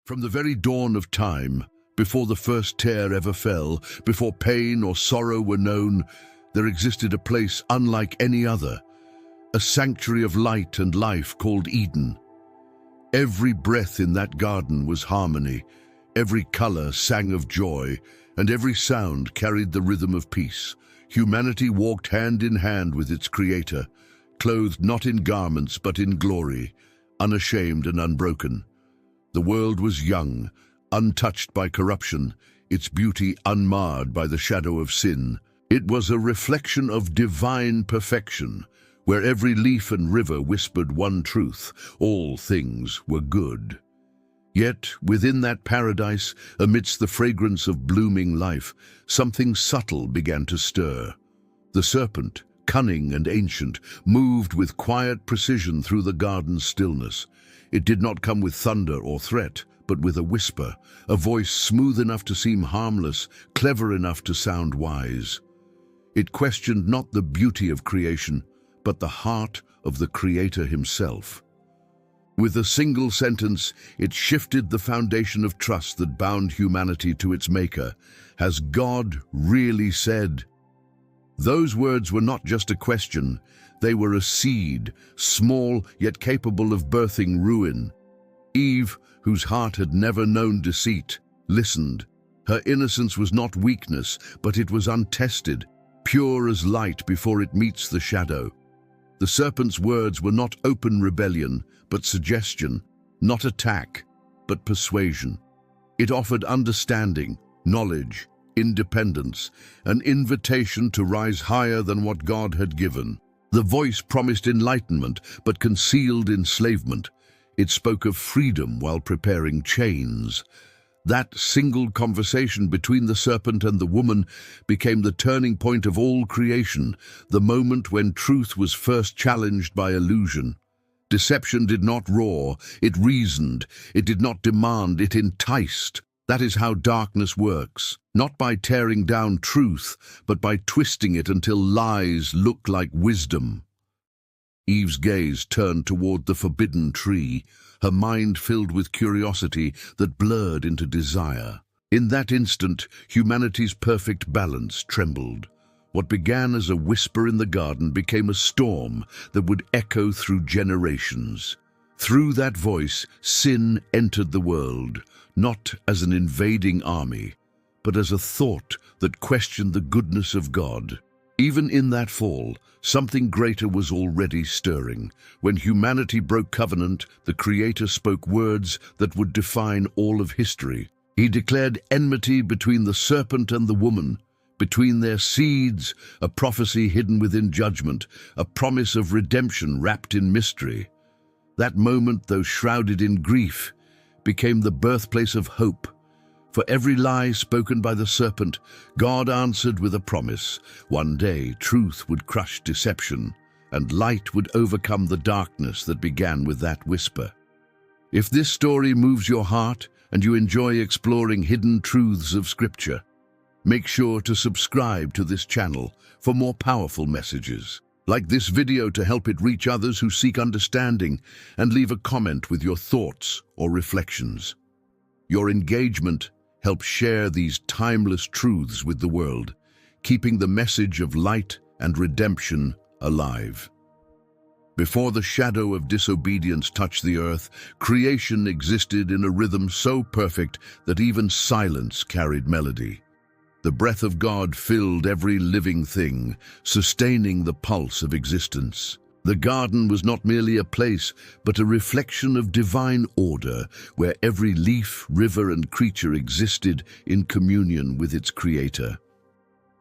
From the very dawn of time, before the first tear ever fell, before pain or sorrow were known, there existed a place unlike any other, a sanctuary of light and life called Eden. Every breath in that garden was harmony, every color sang of joy, and every sound carried the rhythm of peace. Humanity walked hand in hand with its Creator, clothed not in garments but in glory, unashamed and unbroken. The world was young, untouched by corruption, its beauty unmarred by the shadow of sin. It was a reflection of divine perfection, where every leaf and river whispered one truth: all things were good. Yet, within that paradise, amidst the fragrance of blooming life, something subtle began to stir. The serpent, cunning and ancient, moved with quiet precision through the garden's stillness. It did not come with thunder or threat, but with a whisper, a voice smooth enough to seem harmless, clever enough to sound wise. It questioned not the beauty of creation, but the heart of the Creator himself. With a single sentence, it shifted the foundation of trust that bound humanity to its Maker. Has God really said? Those words were not just a question, they were a seed, small yet capable of birthing ruin. Eve, whose heart had never known deceit, listened. Her innocence was not weakness, but it was untested, pure as light before it meets the shadow. The serpent's words were not open rebellion, but suggestion, not attack, but persuasion. It offered understanding, knowledge, independence, an invitation to rise higher than what God had given. The voice promised enlightenment, but concealed enslavement. It spoke of freedom while preparing chains. That single conversation between the serpent and the woman became the turning point of all creation, the moment when truth was first challenged by illusion. Deception did not roar, it reasoned. It did not demand, it enticed. That is how darkness works, not by tearing down truth, but by twisting it until lies look like wisdom. Eve's gaze turned toward the forbidden tree, her mind filled with curiosity that blurred into desire. In that instant, humanity's perfect balance trembled. What began as a whisper in the garden became a storm that would echo through generations. Through that voice, sin entered the world, not as an invading army, but as a thought that questioned the goodness of God. Even in that fall, something greater was already stirring. When humanity broke covenant, the Creator spoke words that would define all of history. He declared enmity between the serpent and the woman, between their seeds, a prophecy hidden within judgment, a promise of redemption wrapped in mystery. That moment, though shrouded in grief, became the birthplace of hope. For every lie spoken by the serpent, God answered with a promise. One day, truth would crush deception, and light would overcome the darkness that began with that whisper. If this story moves your heart and you enjoy exploring hidden truths of Scripture, make sure to subscribe to this channel for more powerful messages. Like this video to help it reach others who seek understanding, and leave a comment with your thoughts or reflections. Your engagement helps share these timeless truths with the world, keeping the message of light and redemption alive. Before the shadow of disobedience touched the earth, creation existed in a rhythm so perfect that even silence carried melody. The breath of God filled every living thing, sustaining the pulse of existence. The garden was not merely a place, but a reflection of divine order, where every leaf, river, and creature existed in communion with its Creator.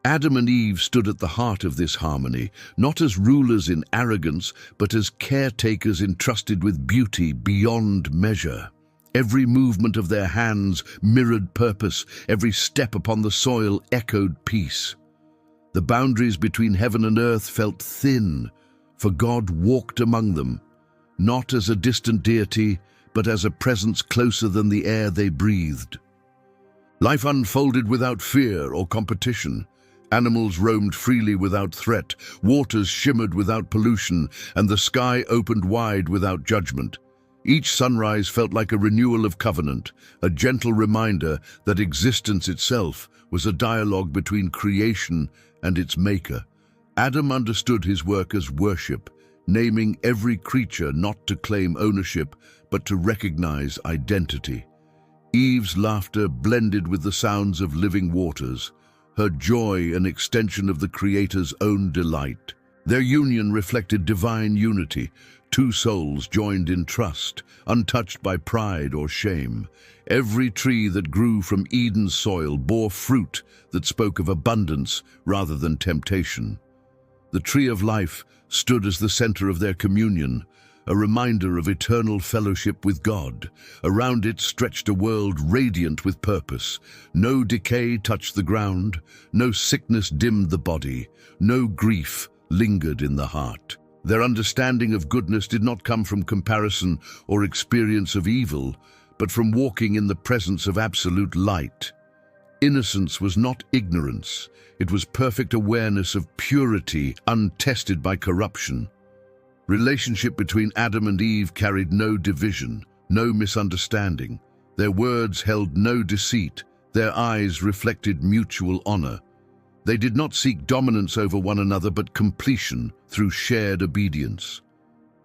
Adam and Eve stood at the heart of this harmony, not as rulers in arrogance, but as caretakers entrusted with beauty beyond measure. Every movement of their hands mirrored purpose, every step upon the soil echoed peace. The boundaries between heaven and earth felt thin, for God walked among them, not as a distant deity, but as a presence closer than the air they breathed. Life unfolded without fear or competition. Animals roamed freely without threat, waters shimmered without pollution, and the sky opened wide without judgment. Each sunrise felt like a renewal of covenant, a gentle reminder that existence itself was a dialogue between creation and its maker. Adam understood his work as worship, naming every creature not to claim ownership, but to recognize identity. Eve's laughter blended with the sounds of living waters, her joy an extension of the Creator's own delight. Their union reflected divine unity, two souls joined in trust, untouched by pride or shame. Every tree that grew from Eden's soil bore fruit that spoke of abundance rather than temptation. The tree of life stood as the center of their communion, a reminder of eternal fellowship with God. Around it stretched a world radiant with purpose. No decay touched the ground, no sickness dimmed the body, no grief lingered in the heart. Their understanding of goodness did not come from comparison or experience of evil, but from walking in the presence of absolute light. Innocence was not ignorance. It was perfect awareness of purity, untested by corruption. Relationship between Adam and Eve carried no division, no misunderstanding. Their words held no deceit. Their eyes reflected mutual honor. They did not seek dominance over one another, but completion through shared obedience.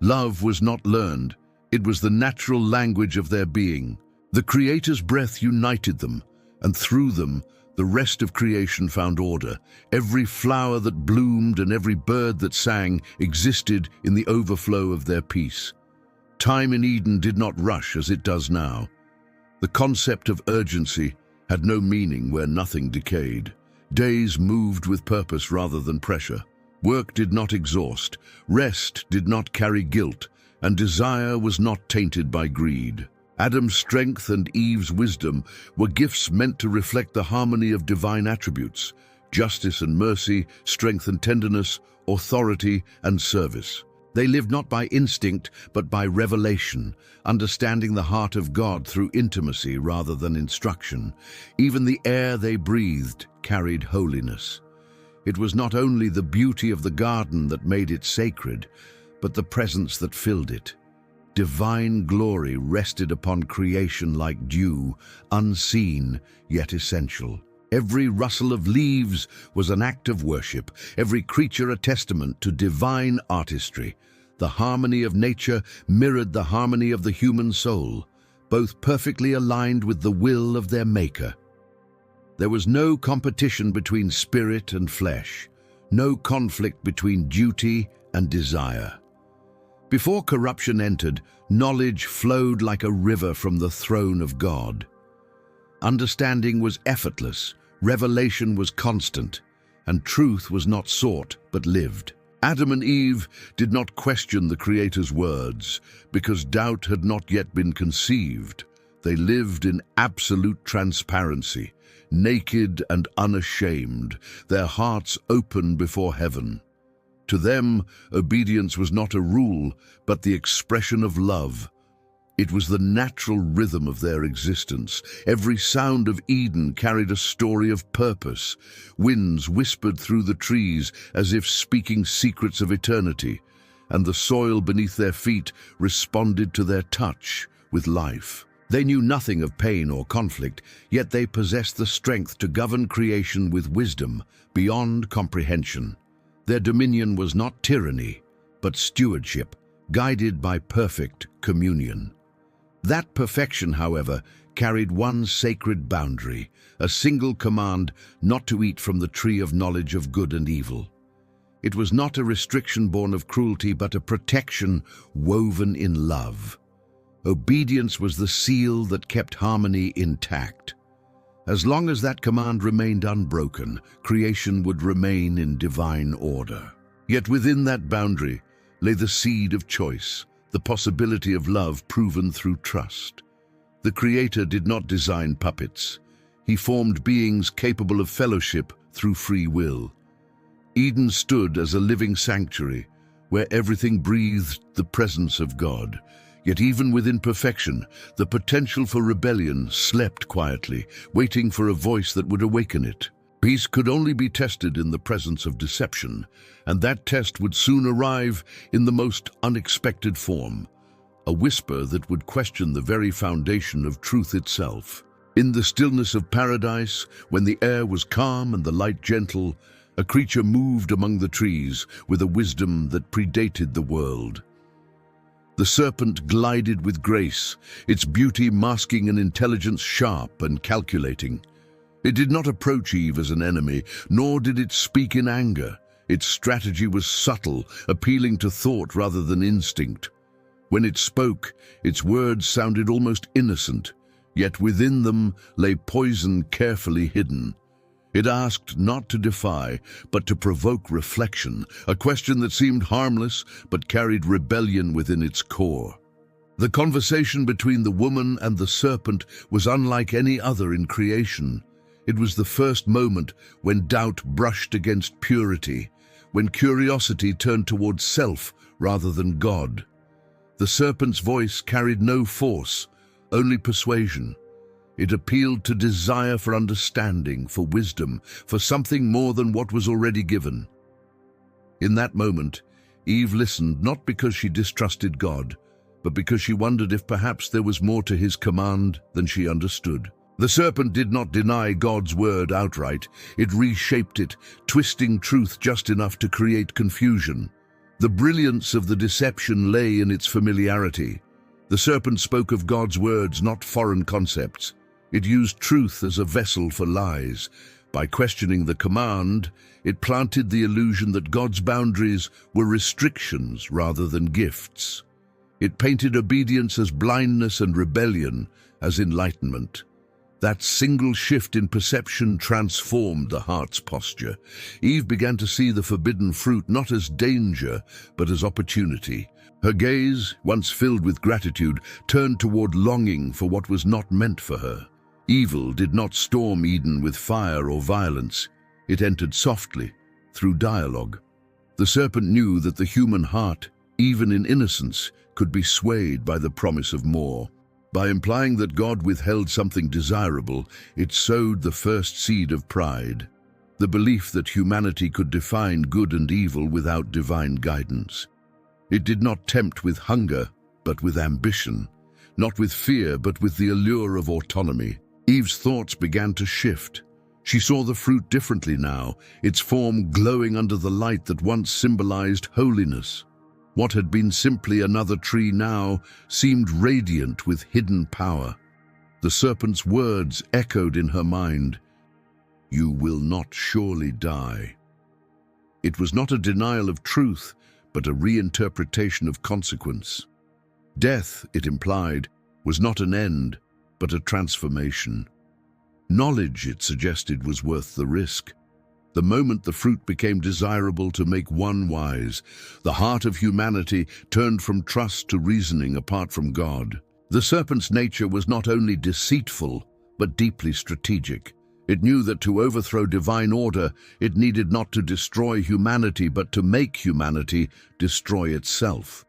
Love was not learned. It was the natural language of their being. The Creator's breath united them, and through them, the rest of creation found order. Every flower that bloomed and every bird that sang existed in the overflow of their peace. Time in Eden did not rush as it does now. The concept of urgency had no meaning where nothing decayed. Days moved with purpose rather than pressure. Work did not exhaust, rest did not carry guilt, and desire was not tainted by greed. Adam's strength and Eve's wisdom were gifts meant to reflect the harmony of divine attributes: justice and mercy, strength and tenderness, authority and service. They lived not by instinct, but by revelation, understanding the heart of God through intimacy rather than instruction. Even the air they breathed carried holiness. It was not only the beauty of the garden that made it sacred, but the presence that filled it. Divine glory rested upon creation like dew, unseen yet essential. Every rustle of leaves was an act of worship, every creature a testament to divine artistry. The harmony of nature mirrored the harmony of the human soul, both perfectly aligned with the will of their Maker. There was no competition between spirit and flesh, no conflict between duty and desire. Before corruption entered, knowledge flowed like a river from the throne of God. Understanding was effortless, revelation was constant, and truth was not sought but lived. Adam and Eve did not question the Creator's words because doubt had not yet been conceived. They lived in absolute transparency, naked and unashamed, their hearts open before heaven. To them, obedience was not a rule, but the expression of love. It was the natural rhythm of their existence. Every sound of Eden carried a story of purpose. Winds whispered through the trees as if speaking secrets of eternity, and the soil beneath their feet responded to their touch with life. They knew nothing of pain or conflict, yet they possessed the strength to govern creation with wisdom beyond comprehension. Their dominion was not tyranny, but stewardship, guided by perfect communion. That perfection, however, carried one sacred boundary, a single command not to eat from the tree of knowledge of good and evil. It was not a restriction born of cruelty, but a protection woven in love. Obedience was the seal that kept harmony intact. As long as that command remained unbroken, creation would remain in divine order. Yet within that boundary lay the seed of choice, the possibility of love proven through trust. The Creator did not design puppets. He formed beings capable of fellowship through free will. Eden stood as a living sanctuary, where everything breathed the presence of God. Yet even within perfection, the potential for rebellion slept quietly, waiting for a voice that would awaken it. Peace could only be tested in the presence of deception, and that test would soon arrive in the most unexpected form. a whisper that would question the very foundation of truth itself. In the stillness of paradise, when the air was calm and the light gentle, a creature moved among the trees with a wisdom that predated the world. The serpent glided with grace, its beauty masking an intelligence sharp and calculating. It did not approach Eve as an enemy, nor did it speak in anger. Its strategy was subtle, appealing to thought rather than instinct. When it spoke, its words sounded almost innocent, yet within them lay poison carefully hidden. It asked not to defy, but to provoke reflection, a question that seemed harmless but carried rebellion within its core. The conversation between the woman and the serpent was unlike any other in creation. It was the first moment when doubt brushed against purity, when curiosity turned towards self rather than God. The serpent's voice carried no force, only persuasion. It appealed to desire for understanding, for wisdom, for something more than what was already given. In that moment, Eve listened not because she distrusted God, but because she wondered if perhaps there was more to his command than she understood. The serpent did not deny God's word outright. It reshaped it, twisting truth just enough to create confusion. The brilliance of the deception lay in its familiarity. The serpent spoke of God's words, not foreign concepts. It used truth as a vessel for lies. By questioning the command, it planted the illusion that God's boundaries were restrictions rather than gifts. It painted obedience as blindness and rebellion as enlightenment. That single shift in perception transformed the heart's posture. Eve began to see the forbidden fruit not as danger, but as opportunity. Her gaze, once filled with gratitude, turned toward longing for what was not meant for her. Evil did not storm Eden with fire or violence. It entered softly, through dialogue. The serpent knew that the human heart, even in innocence, could be swayed by the promise of more. By implying that God withheld something desirable, it sowed the first seed of pride, the belief that humanity could define good and evil without divine guidance. It did not tempt with hunger, but with ambition, not with fear, but with the allure of autonomy. Eve's thoughts began to shift. She saw the fruit differently now, its form glowing under the light that once symbolized holiness. What had been simply another tree now seemed radiant with hidden power. The serpent's words echoed in her mind, "You will not surely die." It was not a denial of truth, but a reinterpretation of consequence. Death, it implied, was not an end, but a transformation. Knowledge, it suggested, was worth the risk. The moment the fruit became desirable to make one wise, the heart of humanity turned from trust to reasoning apart from God. The serpent's nature was not only deceitful, but deeply strategic. It knew that to overthrow divine order, it needed not to destroy humanity, but to make humanity destroy itself.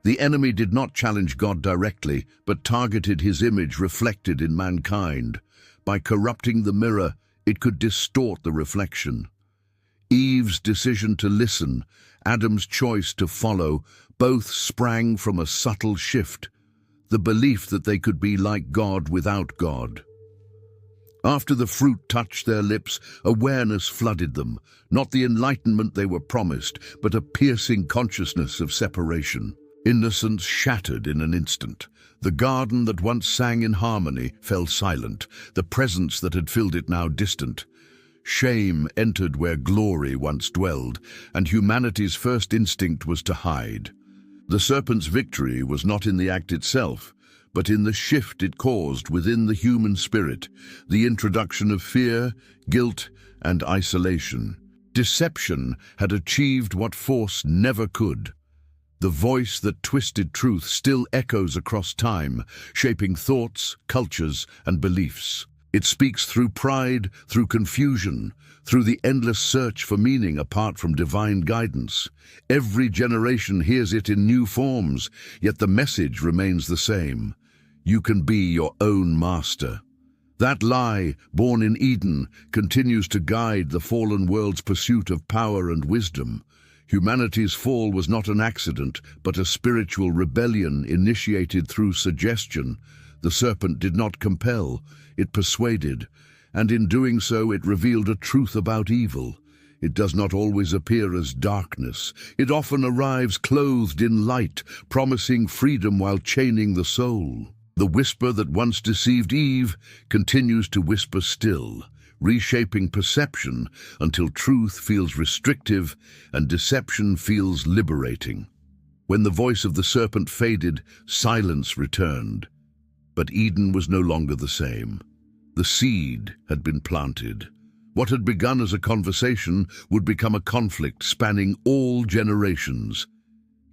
The enemy did not challenge God directly, but targeted his image reflected in mankind. By corrupting the mirror, it could distort the reflection. Eve's decision to listen, Adam's choice to follow, both sprang from a subtle shift, the belief that they could be like God without God. After the fruit touched their lips, awareness flooded them, not the enlightenment they were promised, but a piercing consciousness of separation. Innocence shattered in an instant. The garden that once sang in harmony fell silent, the presence that had filled it now distant. Shame entered where glory once dwelled, and humanity's first instinct was to hide. The serpent's victory was not in the act itself, but in the shift it caused within the human spirit, the introduction of fear, guilt, and isolation. Deception had achieved what force never could. The voice that twisted truth still echoes across time, shaping thoughts, cultures, and beliefs. It speaks through pride, through confusion, through the endless search for meaning apart from divine guidance. Every generation hears it in new forms, yet the message remains the same. You can be your own master. That lie, born in Eden, continues to guide the fallen world's pursuit of power and wisdom. Humanity's fall was not an accident, but a spiritual rebellion initiated through suggestion. The serpent did not compel, it persuaded, and in doing so it revealed a truth about evil. It does not always appear as darkness. It often arrives clothed in light, promising freedom while chaining the soul. The whisper that once deceived Eve continues to whisper still, reshaping perception until truth feels restrictive and deception feels liberating. When the voice of the serpent faded, silence returned. But Eden was no longer the same. The seed had been planted. What had begun as a conversation would become a conflict spanning all generations.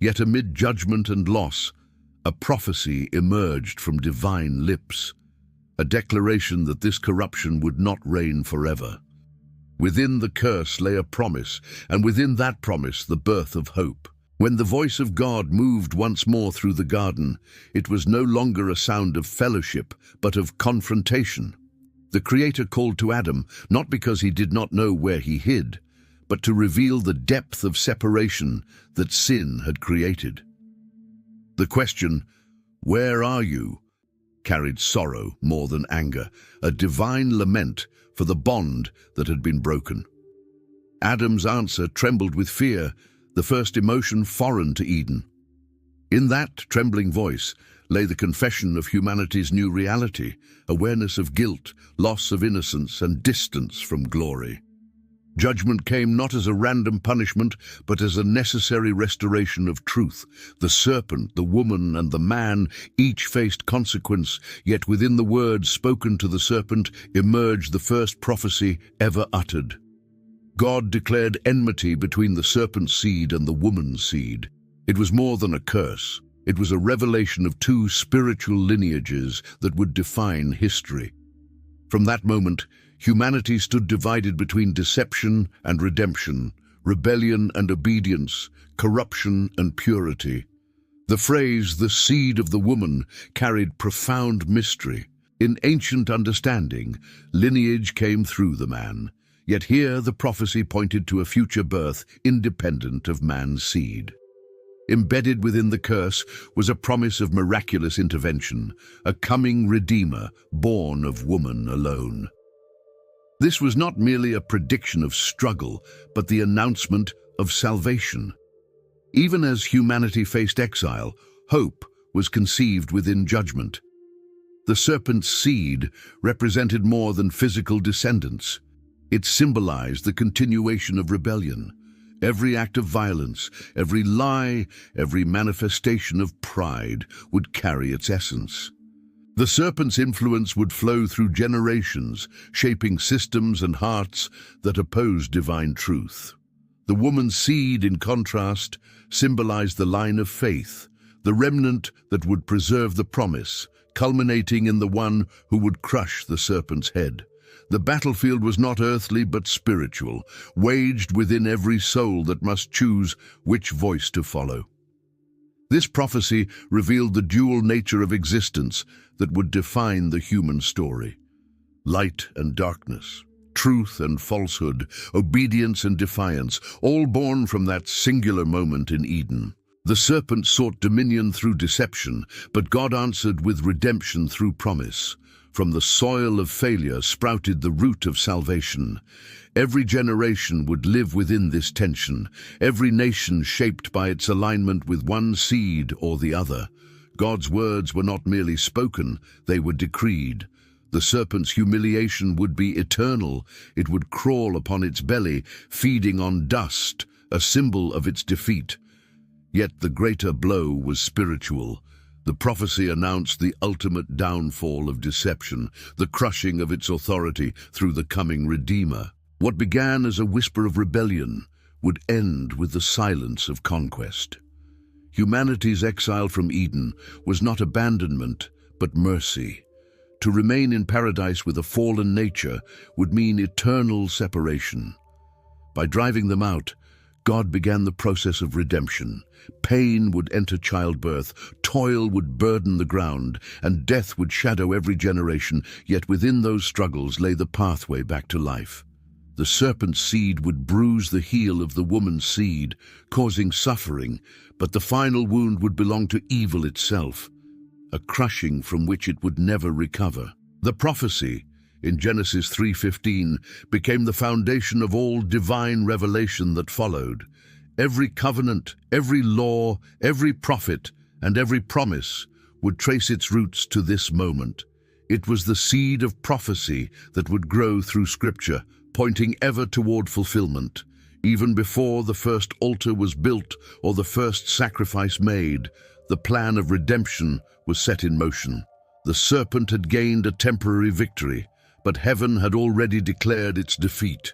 Yet amid judgment and loss, a prophecy emerged from divine lips, a declaration that this corruption would not reign forever. Within the curse lay a promise, and within that promise the birth of hope. When the voice of God moved once more through the garden, it was no longer a sound of fellowship, but of confrontation. The Creator called to Adam, not because he did not know where he hid, but to reveal the depth of separation that sin had created. The question, "Where are you?" carried sorrow more than anger, a divine lament for the bond that had been broken. Adam's answer trembled with fear, the first emotion foreign to Eden. In that trembling voice lay the confession of humanity's new reality, awareness of guilt, loss of innocence, and distance from glory. Judgment came not as a random punishment, but as a necessary restoration of truth. The serpent, the woman, and the man each faced consequence, yet within the words spoken to the serpent emerged the first prophecy ever uttered. God declared enmity between the serpent's seed and the woman's seed. It was more than a curse. It was a revelation of two spiritual lineages that would define history. From that moment, humanity stood divided between deception and redemption, rebellion and obedience, corruption and purity. The phrase, "the seed of the woman," carried profound mystery. In ancient understanding, lineage came through the man. Yet here the prophecy pointed to a future birth independent of man's seed. Embedded within the curse was a promise of miraculous intervention, a coming Redeemer born of woman alone. This was not merely a prediction of struggle, but the announcement of salvation. Even as humanity faced exile, hope was conceived within judgment. The serpent's seed represented more than physical descendants. It symbolized the continuation of rebellion. Every act of violence, every lie, every manifestation of pride would carry its essence. The serpent's influence would flow through generations, shaping systems and hearts that opposed divine truth. The woman's seed, in contrast, symbolized the line of faith, the remnant that would preserve the promise, culminating in the one who would crush the serpent's head. The battlefield was not earthly but spiritual, waged within every soul that must choose which voice to follow. This prophecy revealed the dual nature of existence that would define the human story. Light and darkness, truth and falsehood, obedience and defiance, all born from that singular moment in Eden. The serpent sought dominion through deception, but God answered with redemption through promise. From the soil of failure sprouted the root of salvation. Every generation would live within this tension, every nation shaped by its alignment with one seed or the other. God's words were not merely spoken, they were decreed. The serpent's humiliation would be eternal. It would crawl upon its belly, feeding on dust, a symbol of its defeat. Yet the greater blow was spiritual. The prophecy announced the ultimate downfall of deception, the crushing of its authority through the coming Redeemer. What began as a whisper of rebellion would end with the silence of conquest. Humanity's exile from Eden was not abandonment, but mercy. To remain in paradise with a fallen nature would mean eternal separation. By driving them out, God began the process of redemption. Pain would enter childbirth, toil would burden the ground, and death would shadow every generation, yet within those struggles lay the pathway back to life. The serpent's seed would bruise the heel of the woman's seed, causing suffering, but the final wound would belong to evil itself, a crushing from which it would never recover. The prophecy, in Genesis 3:15, became the foundation of all divine revelation that followed. Every covenant, every law, every prophet, and every promise would trace its roots to this moment. It was the seed of prophecy that would grow through Scripture, pointing ever toward fulfillment. Even before the first altar was built or the first sacrifice made, the plan of redemption was set in motion. The serpent had gained a temporary victory, but heaven had already declared its defeat.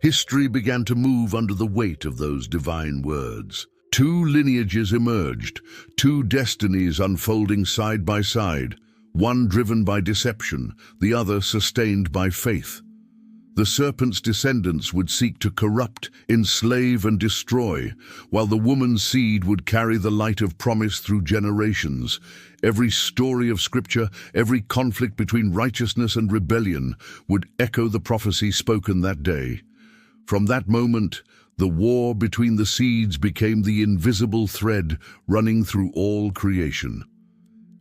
History began to move under the weight of those divine words. Two lineages emerged, two destinies unfolding side by side, one driven by deception, the other sustained by faith. The serpent's descendants would seek to corrupt, enslave, and destroy, while the woman's seed would carry the light of promise through generations. Every story of Scripture, every conflict between righteousness and rebellion, would echo the prophecy spoken that day. From that moment, the war between the seeds became the invisible thread running through all creation.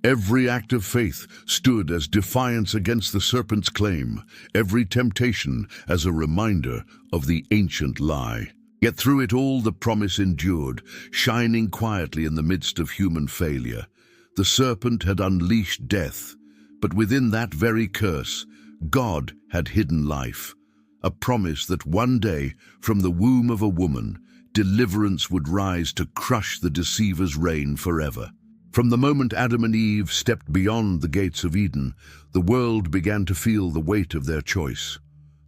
Every act of faith stood as defiance against the serpent's claim, every temptation as a reminder of the ancient lie. Yet through it all the promise endured, shining quietly in the midst of human failure. The serpent had unleashed death, but within that very curse, God had hidden life. A promise that one day, from the womb of a woman, deliverance would rise to crush the deceiver's reign forever. From the moment Adam and Eve stepped beyond the gates of Eden, the world began to feel the weight of their choice.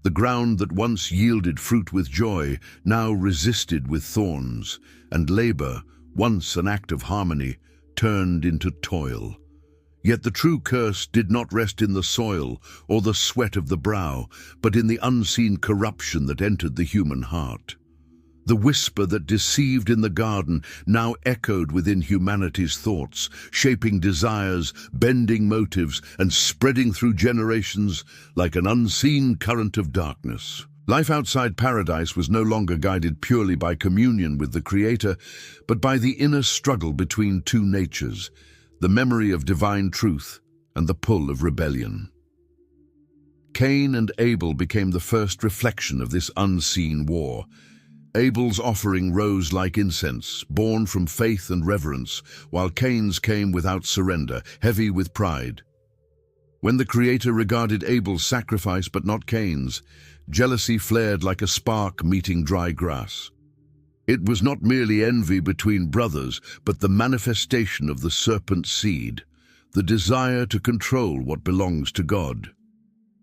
The ground that once yielded fruit with joy now resisted with thorns, and labor, once an act of harmony, turned into toil. Yet the true curse did not rest in the soil or the sweat of the brow, but in the unseen corruption that entered the human heart. The whisper that deceived in the garden now echoed within humanity's thoughts, shaping desires, bending motives, and spreading through generations like an unseen current of darkness. Life outside paradise was no longer guided purely by communion with the Creator, but by the inner struggle between two natures, the memory of divine truth and the pull of rebellion. Cain and Abel became the first reflection of this unseen war. Abel's offering rose like incense, born from faith and reverence, while Cain's came without surrender, heavy with pride. When the Creator regarded Abel's sacrifice but not Cain's, jealousy flared like a spark meeting dry grass. It was not merely envy between brothers, but the manifestation of the serpent's seed, the desire to control what belongs to God.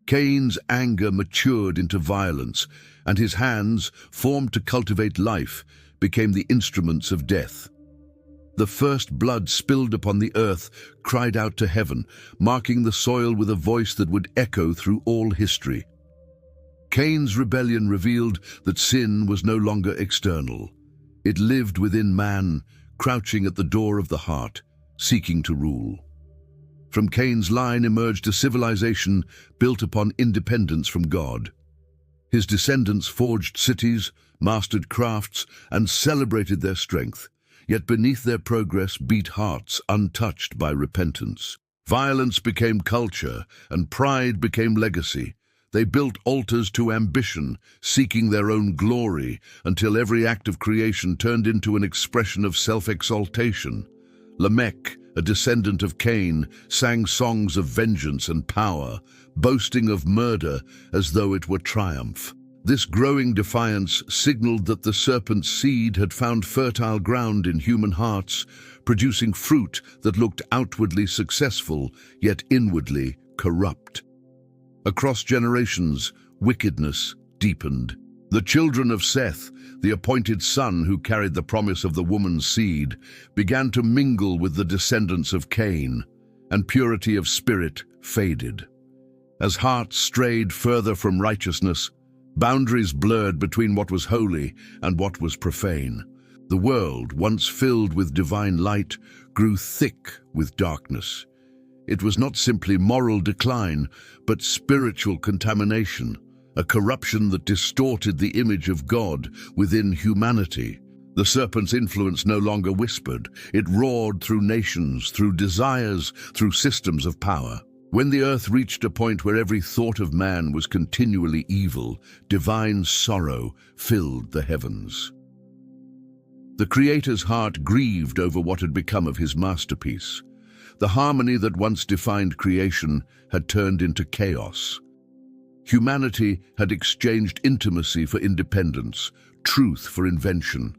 Cain's anger matured into violence, and his hands, formed to cultivate life, became the instruments of death. The first blood spilled upon the earth cried out to heaven, marking the soil with a voice that would echo through all history. Cain's rebellion revealed that sin was no longer external. It lived within man, crouching at the door of the heart, seeking to rule. From Cain's line emerged a civilization built upon independence from God. His descendants forged cities, mastered crafts, and celebrated their strength. Yet beneath their progress beat hearts untouched by repentance. Violence became culture, and pride became legacy. They built altars to ambition, seeking their own glory, until every act of creation turned into an expression of self-exaltation. Lamech, a descendant of Cain, sang songs of vengeance and power, boasting of murder as though it were triumph. This growing defiance signaled that the serpent's seed had found fertile ground in human hearts, producing fruit that looked outwardly successful, yet inwardly corrupt. Across generations, wickedness deepened. The children of Seth, the appointed son who carried the promise of the woman's seed, began to mingle with the descendants of Cain, and purity of spirit faded. As hearts strayed further from righteousness, boundaries blurred between what was holy and what was profane. The world, once filled with divine light, grew thick with darkness. It was not simply moral decline, but spiritual contamination. a corruption that distorted the image of God within humanity. The serpent's influence no longer whispered. It roared through nations, through desires, through systems of power. When the earth reached a point where every thought of man was continually evil, divine sorrow filled the heavens. The Creator's heart grieved over what had become of his masterpiece. The harmony that once defined creation had turned into chaos. Humanity had exchanged intimacy for independence, truth for invention.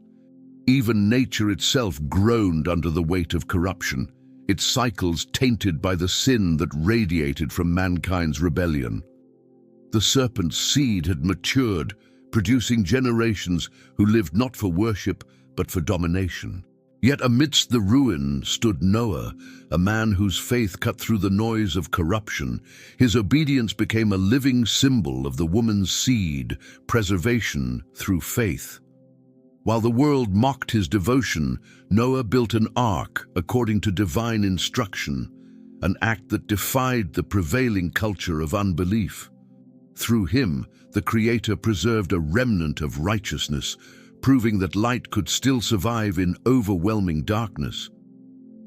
Even nature itself groaned under the weight of corruption, its cycles tainted by the sin that radiated from mankind's rebellion. The serpent's seed had matured, producing generations who lived not for worship, but for domination. Yet amidst the ruin stood Noah, a man whose faith cut through the noise of corruption. His obedience became a living symbol of the woman's seed, preservation through faith. While the world mocked his devotion, Noah built an ark according to divine instruction, an act that defied the prevailing culture of unbelief. Through him, the Creator preserved a remnant of righteousness, proving that light could still survive in overwhelming darkness.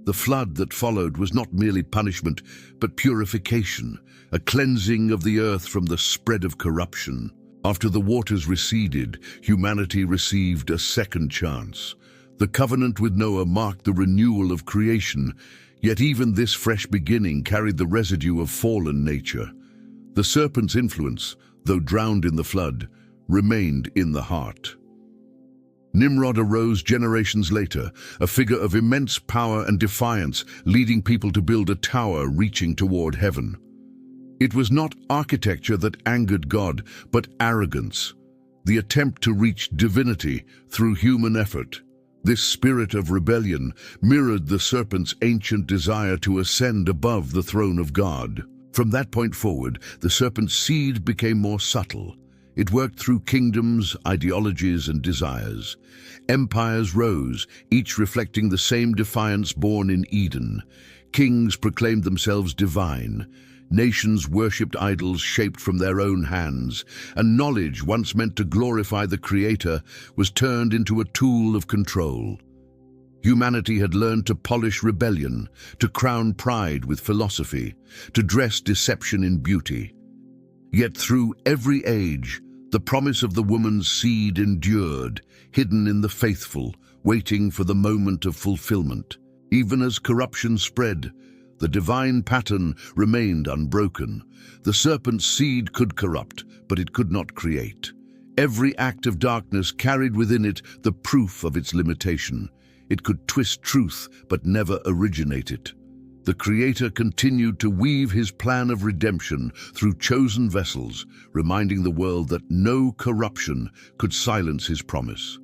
The flood that followed was not merely punishment, but purification, a cleansing of the earth from the spread of corruption. After the waters receded, humanity received a second chance. The covenant with Noah marked the renewal of creation, yet even this fresh beginning carried the residue of fallen nature. The serpent's influence, though drowned in the flood, remained in the heart. Nimrod arose generations later, a figure of immense power and defiance, leading people to build a tower reaching toward heaven. It was not architecture that angered God, but arrogance, the attempt to reach divinity through human effort. This spirit of rebellion mirrored the serpent's ancient desire to ascend above the throne of God. From that point forward, the serpent's seed became more subtle. It worked through kingdoms, ideologies, and desires. Empires rose, each reflecting the same defiance born in Eden. Kings proclaimed themselves divine. Nations worshipped idols shaped from their own hands, and knowledge, once meant to glorify the Creator, was turned into a tool of control. Humanity had learned to polish rebellion, to crown pride with philosophy, to dress deception in beauty. Yet through every age, the promise of the woman's seed endured, hidden in the faithful, waiting for the moment of fulfillment. Even as corruption spread, the divine pattern remained unbroken. The serpent's seed could corrupt, but it could not create. Every act of darkness carried within it the proof of its limitation. It could twist truth, but never originate it. The Creator continued to weave his plan of redemption through chosen vessels, reminding the world that no corruption could silence his promise.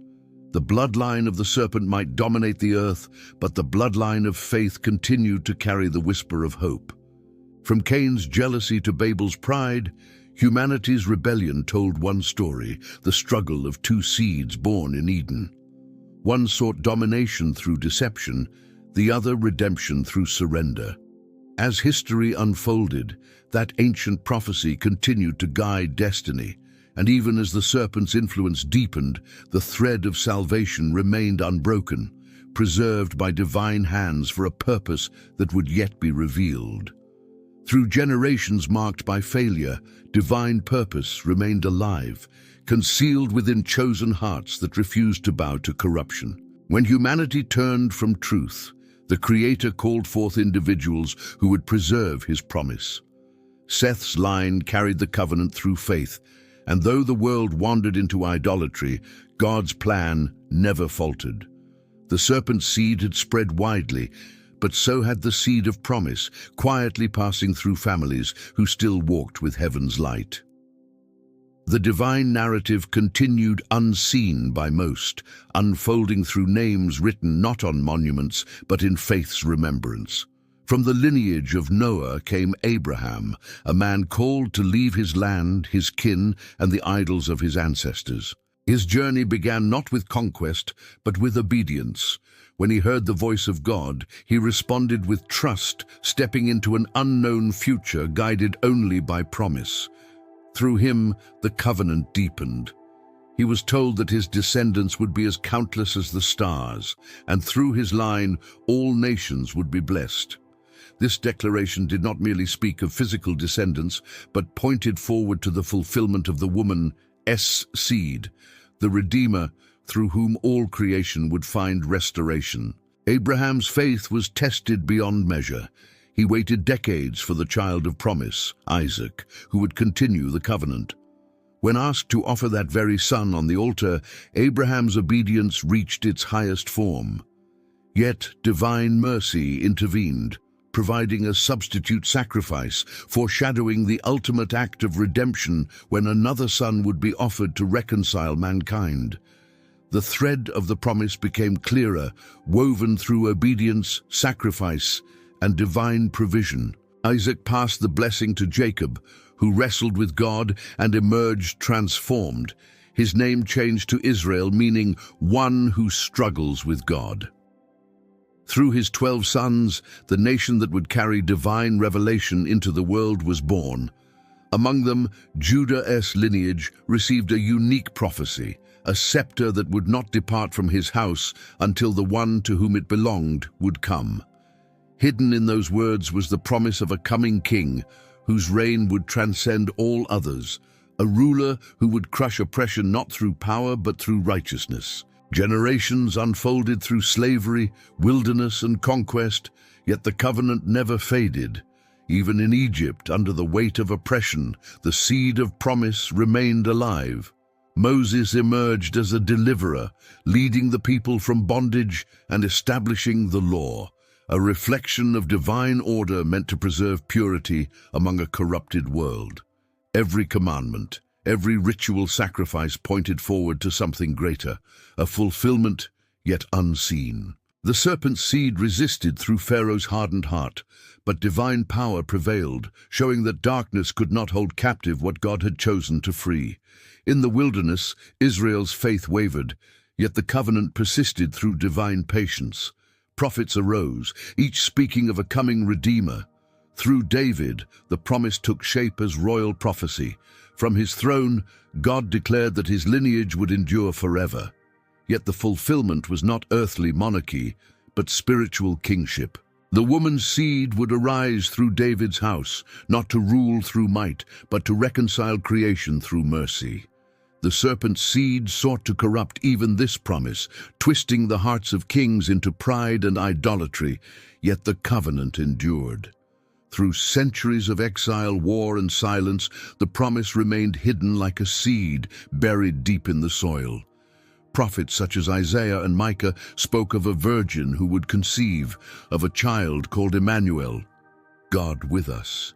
The bloodline of the serpent might dominate the earth, but the bloodline of faith continued to carry the whisper of hope. From Cain's jealousy to Babel's pride, humanity's rebellion told one story, the struggle of two seeds born in Eden. One sought domination through deception, the other redemption through surrender. As history unfolded, that ancient prophecy continued to guide destiny, and even as the serpent's influence deepened, the thread of salvation remained unbroken, preserved by divine hands for a purpose that would yet be revealed. Through generations marked by failure, divine purpose remained alive, concealed within chosen hearts that refused to bow to corruption. When humanity turned from truth, the Creator called forth individuals who would preserve his promise. Seth's line carried the covenant through faith, and though the world wandered into idolatry, God's plan never faltered. The serpent's seed had spread widely, but so had the seed of promise, quietly passing through families who still walked with heaven's light. The divine narrative continued unseen by most, unfolding through names written not on monuments, but in faith's remembrance. From the lineage of Noah came Abraham, a man called to leave his land, his kin, and the idols of his ancestors. His journey began not with conquest, but with obedience. When he heard the voice of God, he responded with trust, stepping into an unknown future guided only by promise. Through him, the covenant deepened. He was told that his descendants would be as countless as the stars, and through his line, all nations would be blessed. This declaration did not merely speak of physical descendants, but pointed forward to the fulfillment of the woman's seed, the Redeemer through whom all creation would find restoration. Abraham's faith was tested beyond measure. He waited decades for the child of promise, Isaac, who would continue the covenant. When asked to offer that very son on the altar, Abraham's obedience reached its highest form. Yet divine mercy intervened, providing a substitute sacrifice, foreshadowing the ultimate act of redemption when another son would be offered to reconcile mankind. The thread of the promise became clearer, woven through obedience, sacrifice, and divine provision. Isaac passed the blessing to Jacob, who wrestled with God and emerged transformed. His name changed to Israel, meaning one who struggles with God. Through his 12 sons, the nation that would carry divine revelation into the world was born. Among them, Judah's lineage received a unique prophecy, a scepter that would not depart from his house until the one to whom it belonged would come. Hidden in those words was the promise of a coming king, whose reign would transcend all others, a ruler who would crush oppression not through power but through righteousness. Generations unfolded through slavery, wilderness, and conquest, yet the covenant never faded. Even in Egypt, under the weight of oppression, the seed of promise remained alive. Moses emerged as a deliverer, leading the people from bondage and establishing the law, a reflection of divine order meant to preserve purity among a corrupted world. Every commandment, every ritual sacrifice pointed forward to something greater, a fulfillment yet unseen. The serpent's seed resisted through Pharaoh's hardened heart, but divine power prevailed, showing that darkness could not hold captive what God had chosen to free. In the wilderness, Israel's faith wavered, yet the covenant persisted through divine patience. Prophets arose, each speaking of a coming Redeemer. Through David, the promise took shape as royal prophecy. From his throne, God declared that his lineage would endure forever. Yet the fulfillment was not earthly monarchy, but spiritual kingship. The woman's seed would arise through David's house, not to rule through might, but to reconcile creation through mercy. The serpent's seed sought to corrupt even this promise, twisting the hearts of kings into pride and idolatry, yet the covenant endured. Through centuries of exile, war, and silence, the promise remained hidden like a seed buried deep in the soil. Prophets such as Isaiah and Micah spoke of a virgin who would conceive, of a child called Emmanuel, God with us.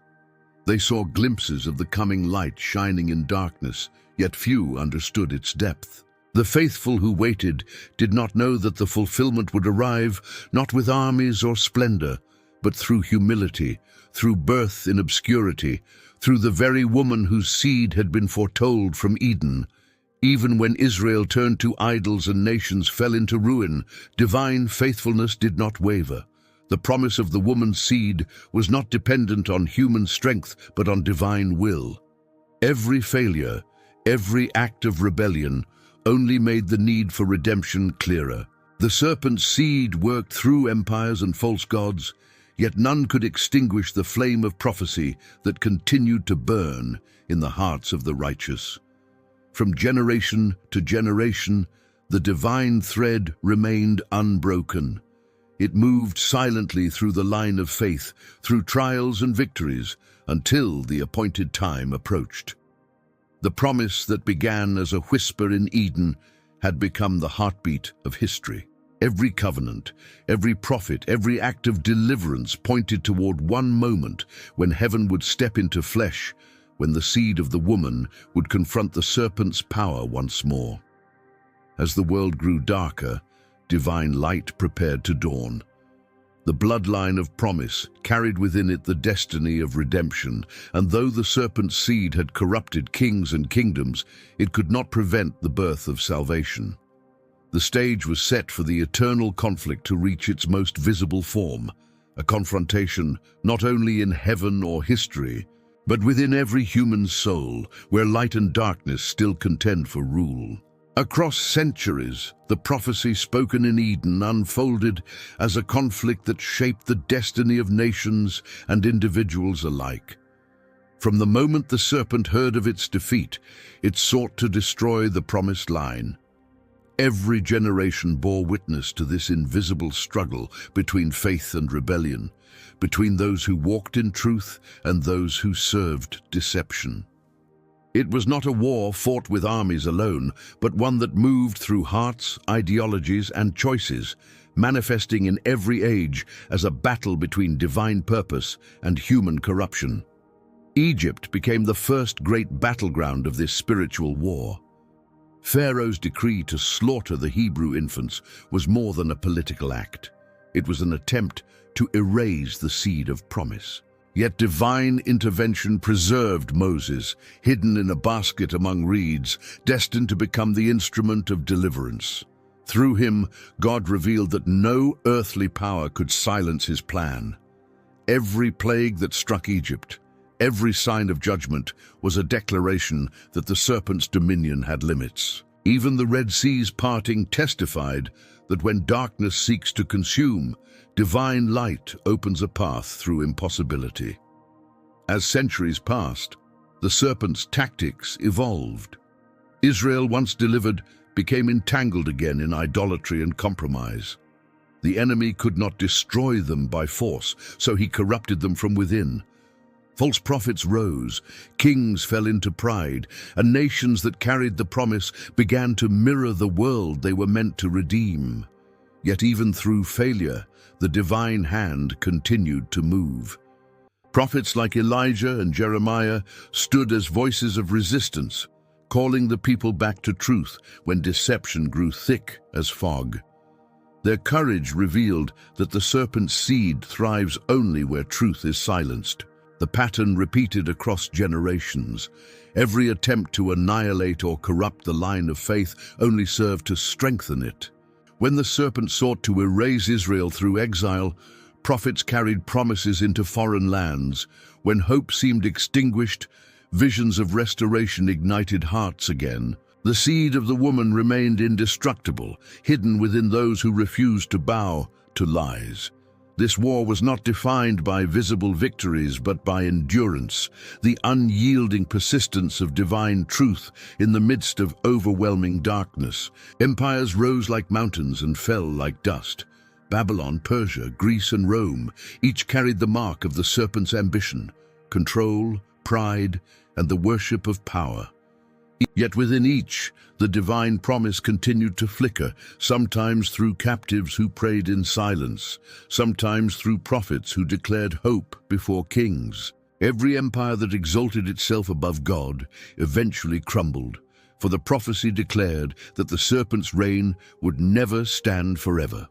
They saw glimpses of the coming light shining in darkness, yet few understood its depth. The faithful who waited did not know that the fulfillment would arrive not with armies or splendor, but through humility, through birth in obscurity, through the very woman whose seed had been foretold from Eden. Even when Israel turned to idols and nations fell into ruin, divine faithfulness did not waver. The promise of the woman's seed was not dependent on human strength, but on divine will. Every failure, every act of rebellion, only made the need for redemption clearer. The serpent's seed worked through empires and false gods, yet none could extinguish the flame of prophecy that continued to burn in the hearts of the righteous. From generation to generation, the divine thread remained unbroken. It moved silently through the line of faith, through trials and victories, until the appointed time approached. The promise that began as a whisper in Eden had become the heartbeat of history. Every covenant, every prophet, every act of deliverance pointed toward one moment when heaven would step into flesh, when the seed of the woman would confront the serpent's power once more. As the world grew darker, divine light prepared to dawn. The bloodline of promise carried within it the destiny of redemption, and though the serpent's seed had corrupted kings and kingdoms, it could not prevent the birth of salvation. The stage was set for the eternal conflict to reach its most visible form, a confrontation not only in heaven or history, but within every human soul, where light and darkness still contend for rule. Across centuries, the prophecy spoken in Eden unfolded as a conflict that shaped the destiny of nations and individuals alike. From the moment the serpent heard of its defeat, it sought to destroy the promised line. Every generation bore witness to this invisible struggle between faith and rebellion, between those who walked in truth and those who served deception. It was not a war fought with armies alone, but one that moved through hearts, ideologies, and choices, manifesting in every age as a battle between divine purpose and human corruption. Egypt became the first great battleground of this spiritual war. Pharaoh's decree to slaughter the Hebrew infants was more than a political act. It was an attempt to erase the seed of promise. Yet divine intervention preserved Moses, hidden in a basket among reeds, destined to become the instrument of deliverance. Through him, God revealed that no earthly power could silence his plan. Every plague that struck Egypt, every sign of judgment, was a declaration that the serpent's dominion had limits. Even the Red Sea's parting testified that when darkness seeks to consume, divine light opens a path through impossibility. As centuries passed, the serpent's tactics evolved. Israel, once delivered, became entangled again in idolatry and compromise. The enemy could not destroy them by force, so he corrupted them from within. False prophets rose, kings fell into pride, and nations that carried the promise began to mirror the world they were meant to redeem. Yet even through failure, the divine hand continued to move. Prophets like Elijah and Jeremiah stood as voices of resistance, calling the people back to truth when deception grew thick as fog. Their courage revealed that the serpent's seed thrives only where truth is silenced. The pattern repeated across generations. Every attempt to annihilate or corrupt the line of faith only served to strengthen it. When the serpent sought to erase Israel through exile, prophets carried promises into foreign lands. When hope seemed extinguished, visions of restoration ignited hearts again. The seed of the woman remained indestructible, hidden within those who refused to bow to lies. This war was not defined by visible victories, but by endurance, the unyielding persistence of divine truth in the midst of overwhelming darkness. Empires rose like mountains and fell like dust. Babylon, Persia, Greece, and Rome each carried the mark of the serpent's ambition, control, pride, and the worship of power. Yet within each, the divine promise continued to flicker, sometimes through captives who prayed in silence, sometimes through prophets who declared hope before kings. Every empire that exalted itself above God eventually crumbled, for the prophecy declared that the serpent's reign would never stand forever.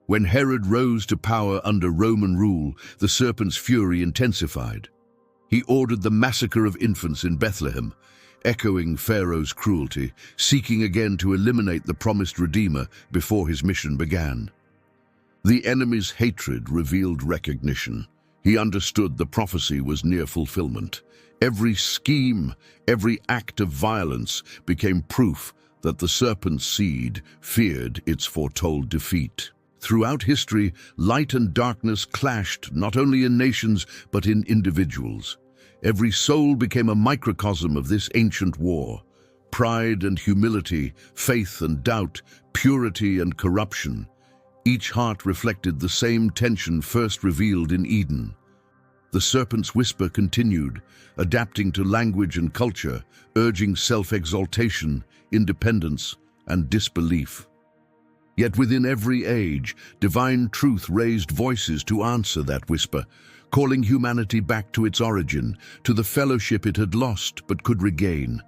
When Herod rose to power under Roman rule, the serpent's fury intensified. He ordered the massacre of infants in Bethlehem, echoing Pharaoh's cruelty, seeking again to eliminate the promised Redeemer before his mission began. The enemy's hatred revealed recognition. He understood the prophecy was near fulfillment. Every scheme, every act of violence became proof that the serpent's seed feared its foretold defeat. Throughout history, light and darkness clashed not only in nations but in individuals. Every soul became a microcosm of this ancient war. Pride and humility, faith and doubt, purity and corruption. Each heart reflected the same tension first revealed in Eden. The serpent's whisper continued, adapting to language and culture, urging self-exaltation, independence, and disbelief. Yet within every age, divine truth raised voices to answer that whisper, calling humanity back to its origin, to the fellowship it had lost but could regain.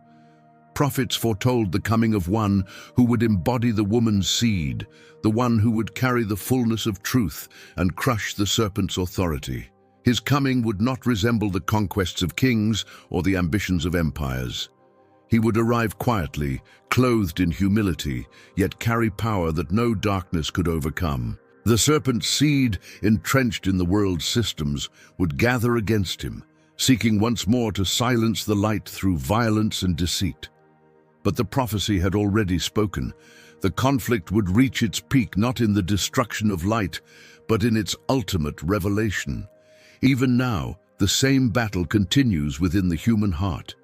Prophets foretold the coming of one who would embody the woman's seed, the one who would carry the fullness of truth and crush the serpent's authority. His coming would not resemble the conquests of kings or the ambitions of empires. He would arrive quietly, clothed in humility, yet carry power that no darkness could overcome. The serpent's seed, entrenched in the world's systems, would gather against him, seeking once more to silence the light through violence and deceit. But the prophecy had already spoken. The conflict would reach its peak not in the destruction of light, but in its ultimate revelation. Even now, the same battle continues within the human heart.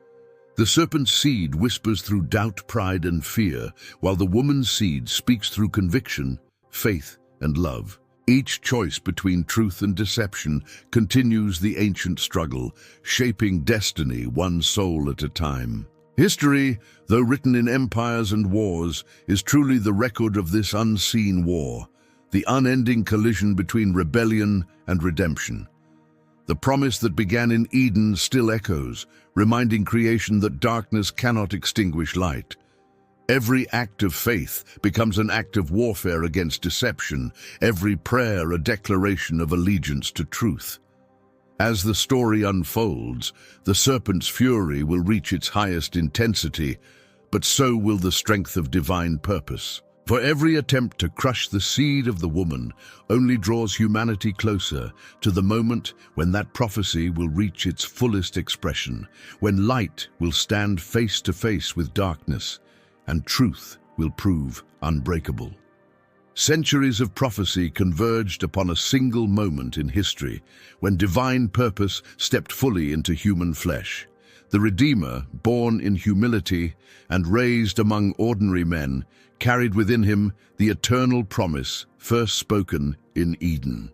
The serpent's seed whispers through doubt, pride, and fear, while the woman's seed speaks through conviction, faith, and love. Each choice between truth and deception continues the ancient struggle, shaping destiny one soul at a time. History, though written in empires and wars, is truly the record of this unseen war, the unending collision between rebellion and redemption. The promise that began in Eden still echoes, reminding creation that darkness cannot extinguish light. Every act of faith becomes an act of warfare against deception, every prayer a declaration of allegiance to truth. As the story unfolds, the serpent's fury will reach its highest intensity, but so will the strength of divine purpose. For every attempt to crush the seed of the woman only draws humanity closer to the moment when that prophecy will reach its fullest expression, when light will stand face to face with darkness, and truth will prove unbreakable. Centuries of prophecy converged upon a single moment in history, when divine purpose stepped fully into human flesh. The Redeemer, born in humility and raised among ordinary men, carried within him the eternal promise first spoken in Eden.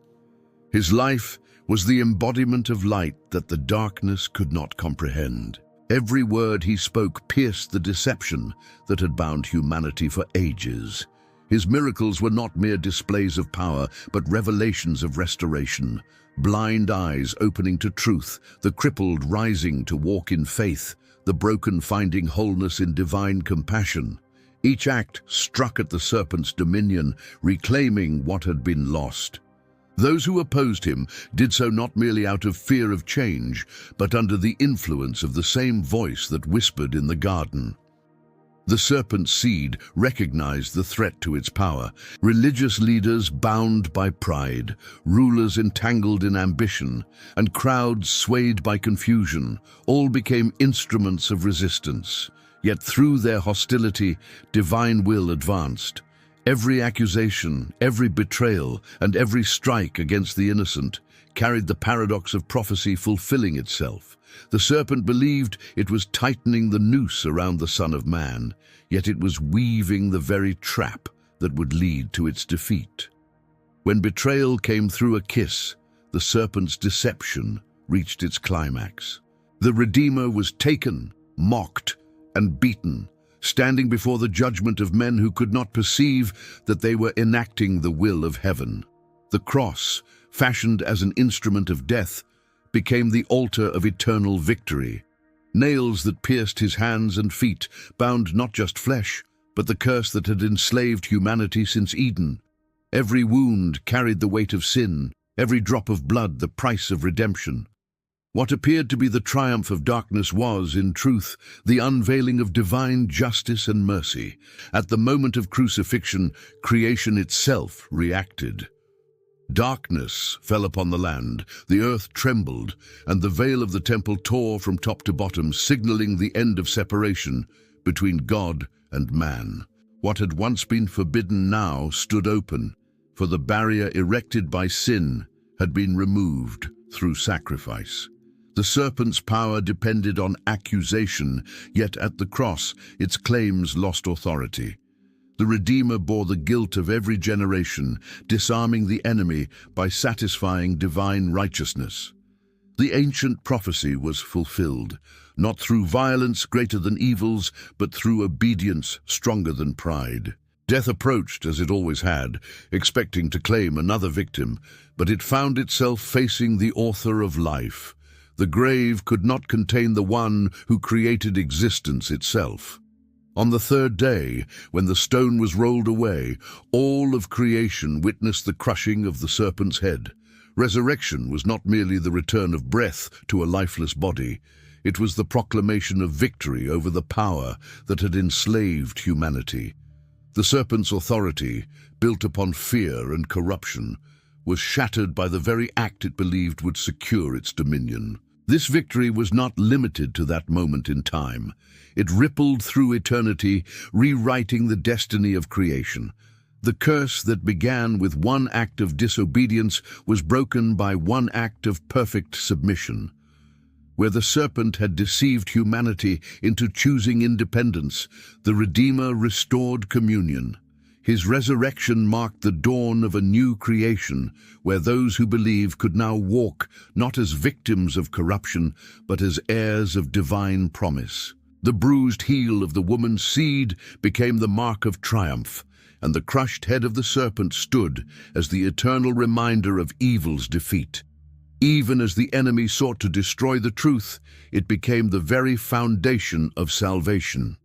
His life was the embodiment of light that the darkness could not comprehend. Every word he spoke pierced the deception that had bound humanity for ages. His miracles were not mere displays of power, but revelations of restoration. Blind eyes opening to truth, the crippled rising to walk in faith, the broken finding wholeness in divine compassion. Each act struck at the serpent's dominion, reclaiming what had been lost. Those who opposed him did so not merely out of fear of change, but under the influence of the same voice that whispered in the garden. The serpent's seed recognized the threat to its power. Religious leaders bound by pride, rulers entangled in ambition, and crowds swayed by confusion, all became instruments of resistance. Yet through their hostility, divine will advanced. Every accusation, every betrayal, and every strike against the innocent carried the paradox of prophecy fulfilling itself. The serpent believed it was tightening the noose around the Son of Man, yet it was weaving the very trap that would lead to its defeat. When betrayal came through a kiss, the serpent's deception reached its climax. The Redeemer was taken, mocked, and beaten, standing before the judgment of men who could not perceive that they were enacting the will of heaven. The cross, fashioned as an instrument of death, became the altar of eternal victory. Nails that pierced his hands and feet bound not just flesh, but the curse that had enslaved humanity since Eden. Every wound carried the weight of sin, every drop of blood the price of redemption. What appeared to be the triumph of darkness was, in truth, the unveiling of divine justice and mercy. At the moment of crucifixion, creation itself reacted. Darkness fell upon the land, the earth trembled, and the veil of the temple tore from top to bottom, signaling the end of separation between God and man. What had once been forbidden now stood open, for the barrier erected by sin had been removed through sacrifice. The serpent's power depended on accusation, yet at the cross its claims lost authority. The Redeemer bore the guilt of every generation, disarming the enemy by satisfying divine righteousness. The ancient prophecy was fulfilled, not through violence greater than evils, but through obedience stronger than pride. Death approached, as it always had, expecting to claim another victim, but it found itself facing the author of life. The grave could not contain the one who created existence itself. On the third day, when the stone was rolled away, all of creation witnessed the crushing of the serpent's head. Resurrection was not merely the return of breath to a lifeless body. It was the proclamation of victory over the power that had enslaved humanity. The serpent's authority, built upon fear and corruption, was shattered by the very act it believed would secure its dominion. This victory was not limited to that moment in time. It rippled through eternity, rewriting the destiny of creation. The curse that began with one act of disobedience was broken by one act of perfect submission. Where the serpent had deceived humanity into choosing independence, the Redeemer restored communion. His resurrection marked the dawn of a new creation, where those who believe could now walk not as victims of corruption, but as heirs of divine promise. The bruised heel of the woman's seed became the mark of triumph, and the crushed head of the serpent stood as the eternal reminder of evil's defeat. Even as the enemy sought to destroy the truth, it became the very foundation of salvation.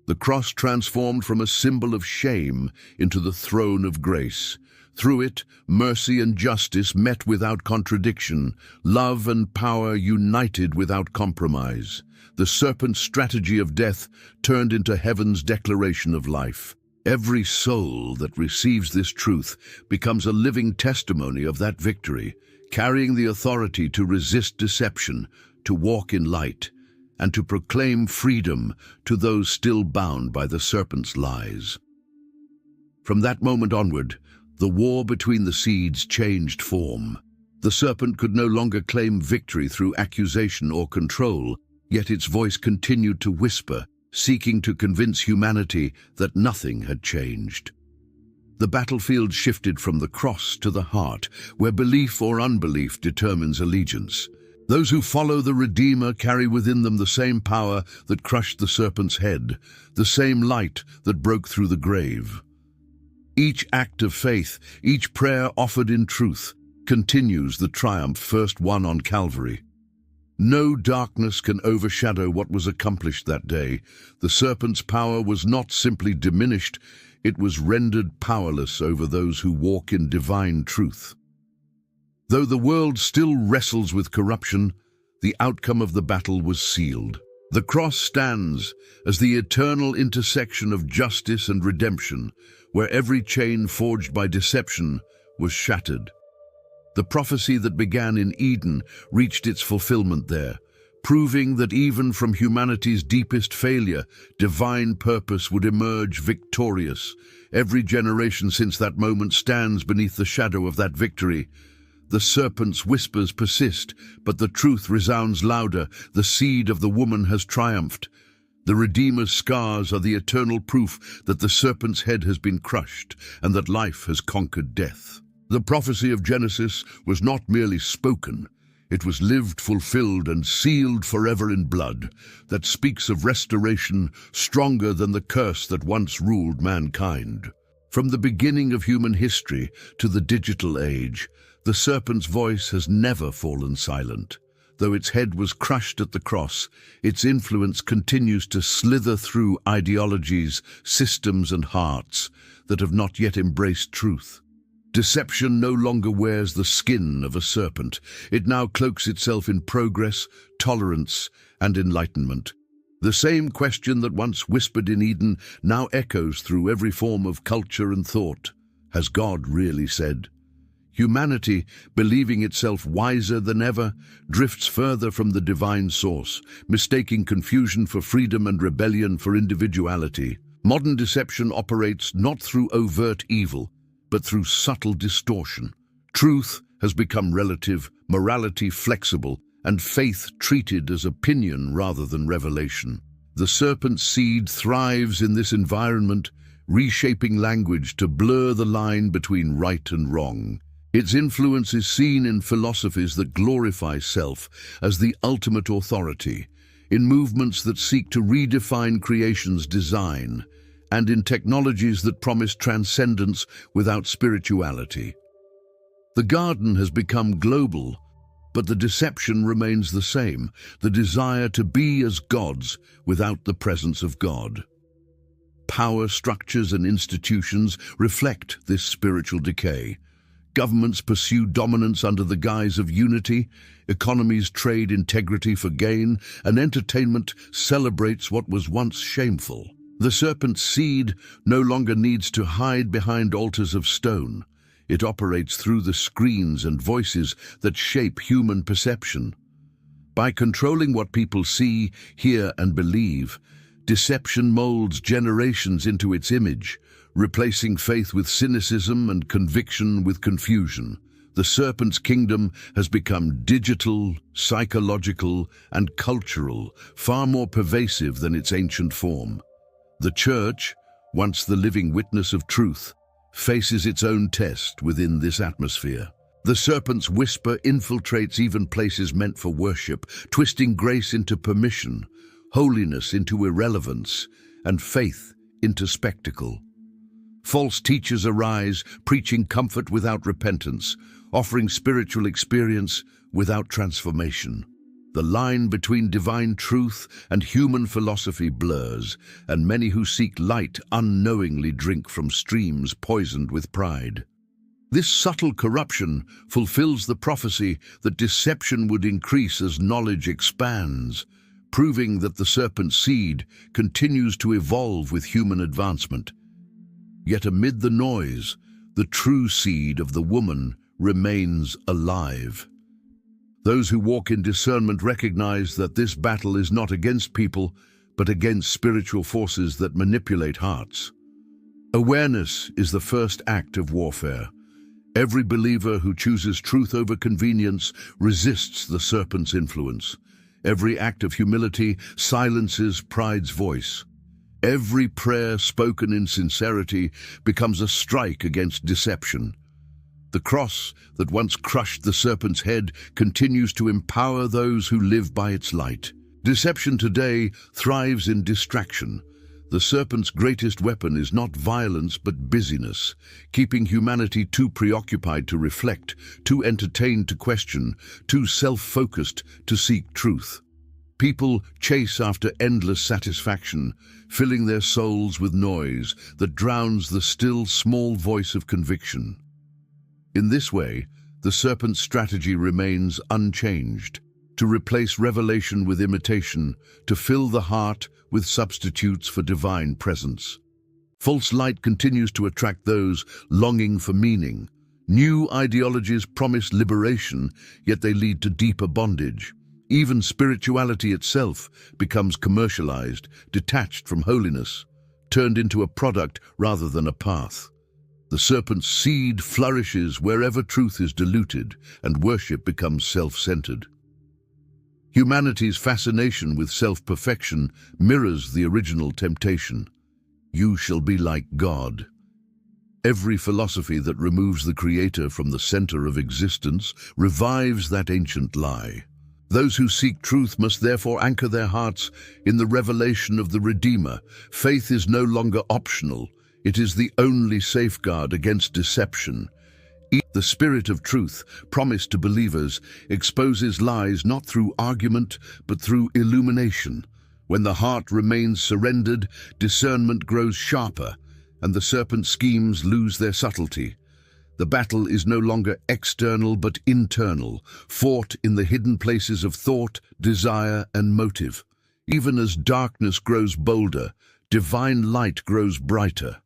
The cross transformed from a symbol of shame into the throne of grace. Through it, mercy and justice met without contradiction, love and power united without compromise. The serpent's strategy of death turned into heaven's declaration of life. Every soul that receives this truth becomes a living testimony of that victory, carrying the authority to resist deception, to walk in light, and to proclaim freedom to those still bound by the serpent's lies. From that moment onward, the war between the seeds changed form. The serpent could no longer claim victory through accusation or control, yet its voice continued to whisper, seeking to convince humanity that nothing had changed. The battlefield shifted from the cross to the heart, where belief or unbelief determines allegiance. Those who follow the Redeemer carry within them the same power that crushed the serpent's head, the same light that broke through the grave. Each act of faith, each prayer offered in truth, continues the triumph first won on Calvary. No darkness can overshadow what was accomplished that day. The serpent's power was not simply diminished, it was rendered powerless over those who walk in divine truth. Though the world still wrestles with corruption, the outcome of the battle was sealed. The cross stands as the eternal intersection of justice and redemption, where every chain forged by deception was shattered. The prophecy that began in Eden reached its fulfillment there, proving that even from humanity's deepest failure, divine purpose would emerge victorious. Every generation since that moment stands beneath the shadow of that victory. The serpent's whispers persist, but the truth resounds louder. The seed of the woman has triumphed. The Redeemer's scars are the eternal proof that the serpent's head has been crushed and that life has conquered death. The prophecy of Genesis was not merely spoken. It was lived, fulfilled, and sealed forever in blood, that speaks of restoration stronger than the curse that once ruled mankind. From the beginning of human history to the digital age, the serpent's voice has never fallen silent. Though its head was crushed at the cross, its influence continues to slither through ideologies, systems, and hearts that have not yet embraced truth. Deception no longer wears the skin of a serpent. It now cloaks itself in progress, tolerance, and enlightenment. The same question that once whispered in Eden now echoes through every form of culture and thought. Has God really said? Humanity, believing itself wiser than ever, drifts further from the divine source, mistaking confusion for freedom and rebellion for individuality. Modern deception operates not through overt evil, but through subtle distortion. Truth has become relative, morality flexible, and faith treated as opinion rather than revelation. The serpent's seed thrives in this environment, reshaping language to blur the line between right and wrong. Its influence is seen in philosophies that glorify self as the ultimate authority, in movements that seek to redefine creation's design, and in technologies that promise transcendence without spirituality. The garden has become global, but the deception remains the same, the desire to be as gods without the presence of God. Power structures and institutions reflect this spiritual decay. Governments pursue dominance under the guise of unity, economies trade integrity for gain, and entertainment celebrates what was once shameful. The serpent's seed no longer needs to hide behind altars of stone. It operates through the screens and voices that shape human perception. By controlling what people see, hear, and believe, deception molds generations into its image, replacing faith with cynicism and conviction with confusion. The serpent's kingdom has become digital, psychological, and cultural, far more pervasive than its ancient form. The church, once the living witness of truth, faces its own test within this atmosphere. The serpent's whisper infiltrates even places meant for worship, twisting grace into permission, holiness into irrelevance, and faith into spectacle. False teachers arise, preaching comfort without repentance, offering spiritual experience without transformation. The line between divine truth and human philosophy blurs, and many who seek light unknowingly drink from streams poisoned with pride. This subtle corruption fulfills the prophecy that deception would increase as knowledge expands, proving that the serpent's seed continues to evolve with human advancement. Yet amid the noise, the true seed of the woman remains alive. Those who walk in discernment recognize that this battle is not against people, but against spiritual forces that manipulate hearts. Awareness is the first act of warfare. Every believer who chooses truth over convenience resists the serpent's influence. Every act of humility silences pride's voice. Every prayer spoken in sincerity becomes a strike against deception. The cross that once crushed the serpent's head continues to empower those who live by its light. Deception today thrives in distraction. The serpent's greatest weapon is not violence but busyness, keeping humanity too preoccupied to reflect, too entertained to question, too self-focused to seek truth. People chase after endless satisfaction, filling their souls with noise that drowns the still small voice of conviction. In this way, the serpent's strategy remains unchanged: to replace revelation with imitation, to fill the heart with substitutes for divine presence. False light continues to attract those longing for meaning. New ideologies promise liberation, yet they lead to deeper bondage. Even spirituality itself becomes commercialized, detached from holiness, turned into a product rather than a path. The serpent's seed flourishes wherever truth is diluted and worship becomes self-centered. Humanity's fascination with self-perfection mirrors the original temptation. You shall be like God. Every philosophy that removes the Creator from the center of existence revives that ancient lie. Those who seek truth must therefore anchor their hearts in the revelation of the Redeemer. Faith is no longer optional. It is the only safeguard against deception. The Spirit of truth, promised to believers, exposes lies not through argument, but through illumination. When the heart remains surrendered, discernment grows sharper, and the serpent's schemes lose their subtlety. The battle is no longer external but internal, fought in the hidden places of thought, desire, and motive. Even as darkness grows bolder, divine light grows brighter.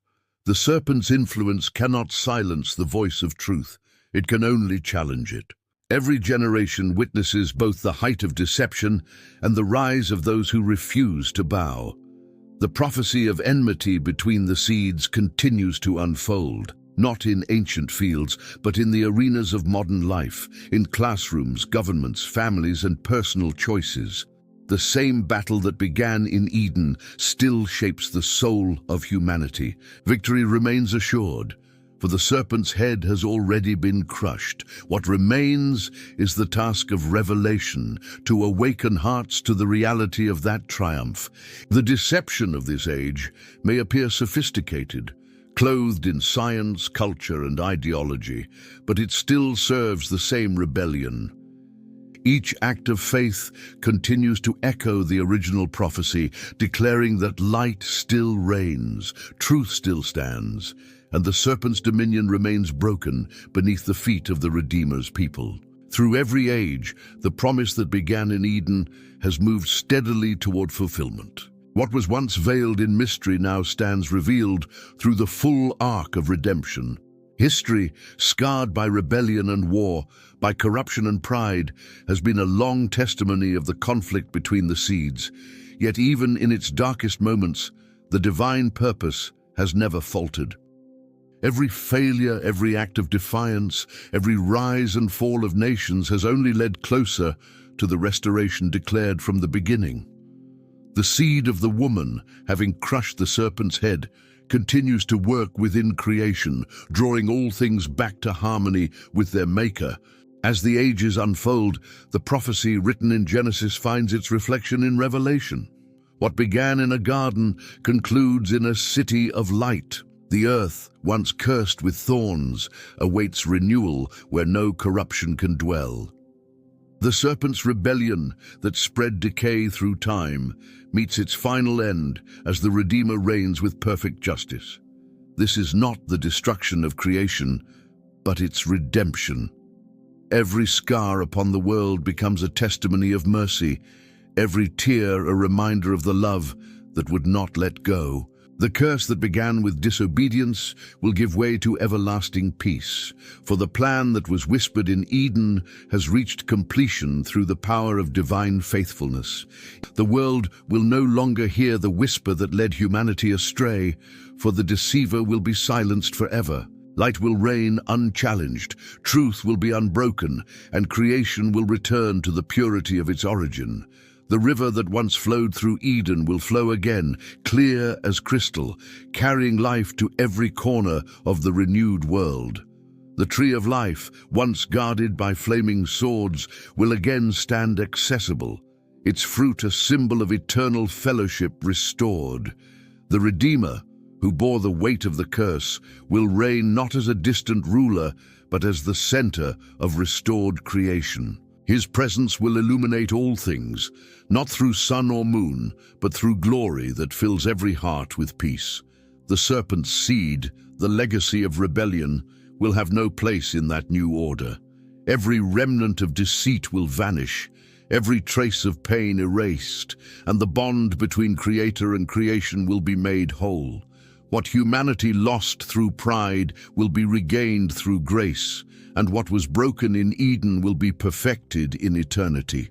The serpent's influence cannot silence the voice of truth. It can only challenge it. Every generation witnesses both the height of deception and the rise of those who refuse to bow. The prophecy of enmity between the seeds continues to unfold, not in ancient fields, but in the arenas of modern life, in classrooms, governments, families, and personal choices. The same battle that began in Eden still shapes the soul of humanity. Victory remains assured, for the serpent's head has already been crushed. What remains is the task of revelation, to awaken hearts to the reality of that triumph. The deception of this age may appear sophisticated, clothed in science, culture, and ideology, but it still serves the same rebellion. Each act of faith continues to echo the original prophecy, declaring that light still reigns, truth still stands, and the serpent's dominion remains broken beneath the feet of the Redeemer's people. Through every age, the promise that began in Eden has moved steadily toward fulfillment. What was once veiled in mystery now stands revealed through the full arc of redemption. History, scarred by rebellion and war, by corruption and pride, has been a long testimony of the conflict between the seeds. Yet even in its darkest moments, the divine purpose has never faltered. Every failure, every act of defiance, every rise and fall of nations has only led closer to the restoration declared from the beginning. The seed of the woman, having crushed the serpent's head, continues to work within creation, drawing all things back to harmony with their Maker. As the ages unfold, the prophecy written in Genesis finds its reflection in Revelation. What began in a garden concludes in a city of light. The earth, once cursed with thorns, awaits renewal where no corruption can dwell. The serpent's rebellion that spread decay through time meets its final end as the Redeemer reigns with perfect justice. This is not the destruction of creation, but its redemption. Every scar upon the world becomes a testimony of mercy, every tear a reminder of the love that would not let go. The curse that began with disobedience will give way to everlasting peace, for the plan that was whispered in Eden has reached completion through the power of divine faithfulness. The world will no longer hear the whisper that led humanity astray, for the deceiver will be silenced forever. Light will reign unchallenged, truth will be unbroken, and creation will return to the purity of its origin. The river that once flowed through Eden will flow again, clear as crystal, carrying life to every corner of the renewed world. The tree of life, once guarded by flaming swords, will again stand accessible, its fruit a symbol of eternal fellowship restored. The Redeemer, who bore the weight of the curse, will reign not as a distant ruler, but as the center of restored creation. His presence will illuminate all things, not through sun or moon, but through glory that fills every heart with peace. The serpent's seed, the legacy of rebellion, will have no place in that new order. Every remnant of deceit will vanish, every trace of pain erased, and the bond between Creator and creation will be made whole. What humanity lost through pride will be regained through grace, and what was broken in Eden will be perfected in eternity.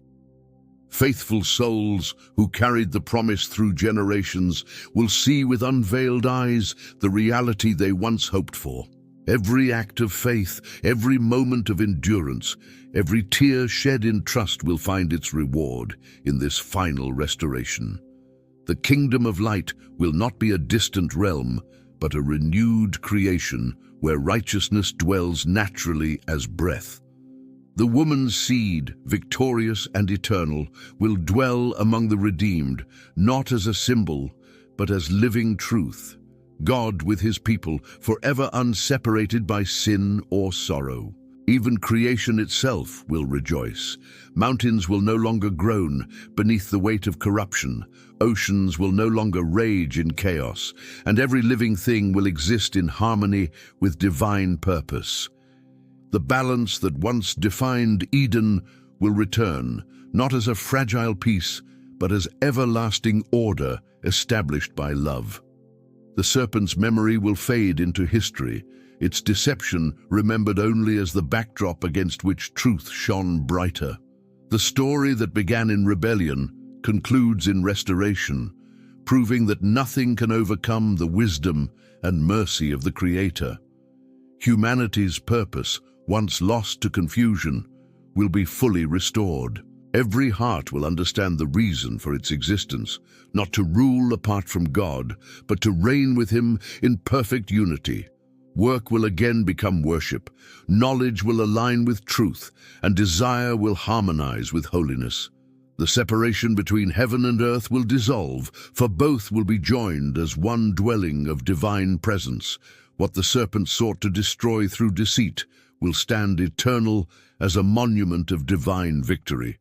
Faithful souls who carried the promise through generations will see with unveiled eyes the reality they once hoped for. Every act of faith, every moment of endurance, every tear shed in trust will find its reward in this final restoration. The kingdom of light will not be a distant realm, but a renewed creation where righteousness dwells naturally as breath. The woman's seed, victorious and eternal, will dwell among the redeemed, not as a symbol, but as living truth. God with his people, forever unseparated by sin or sorrow. Even creation itself will rejoice. Mountains will no longer groan beneath the weight of corruption. Oceans will no longer rage in chaos, and every living thing will exist in harmony with divine purpose. The balance that once defined Eden will return, not as a fragile piece, but as everlasting order established by love. The serpent's memory will fade into history, its deception remembered only as the backdrop against which truth shone brighter. The story that began in rebellion concludes in restoration, proving that nothing can overcome the wisdom and mercy of the Creator. Humanity's purpose, once lost to confusion, will be fully restored. Every heart will understand the reason for its existence, not to rule apart from God, but to reign with Him in perfect unity. Work will again become worship, knowledge will align with truth, and desire will harmonize with holiness. The separation between heaven and earth will dissolve, for both will be joined as one dwelling of divine presence. What the serpent sought to destroy through deceit will stand eternal as a monument of divine victory.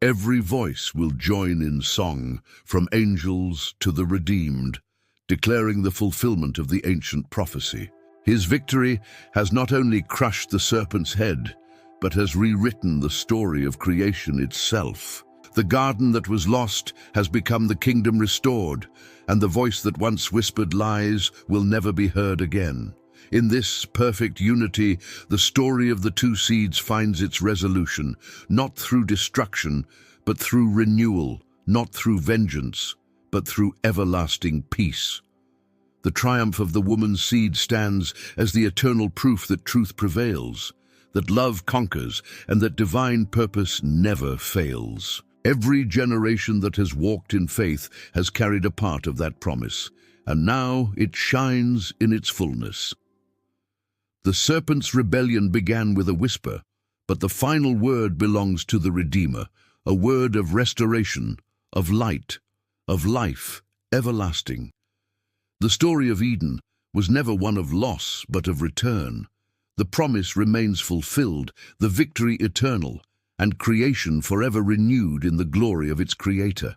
Every voice will join in song, from angels to the redeemed, declaring the fulfillment of the ancient prophecy. His victory has not only crushed the serpent's head, but has rewritten the story of creation itself. The garden that was lost has become the kingdom restored, and the voice that once whispered lies will never be heard again. In this perfect unity, the story of the two seeds finds its resolution, not through destruction, but through renewal, not through vengeance, but through everlasting peace. The triumph of the woman's seed stands as the eternal proof that truth prevails, that love conquers, and that divine purpose never fails. Every generation that has walked in faith has carried a part of that promise, and now it shines in its fullness. The serpent's rebellion began with a whisper, but the final word belongs to the Redeemer, a word of restoration, of light, of life everlasting. The story of Eden was never one of loss, but of return. The promise remains fulfilled, the victory eternal, and creation forever renewed in the glory of its Creator.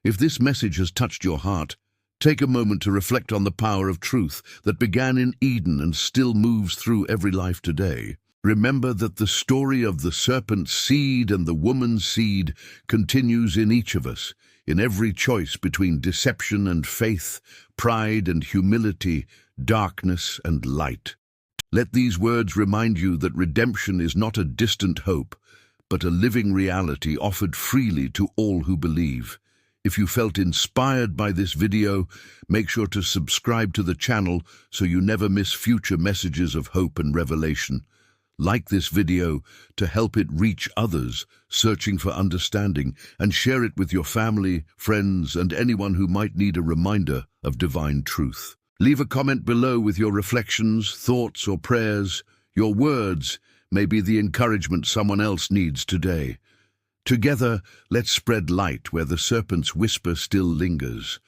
If this message has touched your heart, take a moment to reflect on the power of truth that began in Eden and still moves through every life today. Remember that the story of the serpent's seed and the woman's seed continues in each of us, in every choice between deception and faith, pride and humility, darkness and light. Let these words remind you that redemption is not a distant hope, but a living reality offered freely to all who believe. If you felt inspired by this video, make sure to subscribe to the channel so you never miss future messages of hope and revelation. Like this video to help it reach others searching for understanding, and share it with your family, friends, and anyone who might need a reminder of divine truth. Leave a comment below with your reflections, thoughts, or prayers. Your words may be the encouragement someone else needs today. Together, let's spread light where the serpent's whisper still lingers.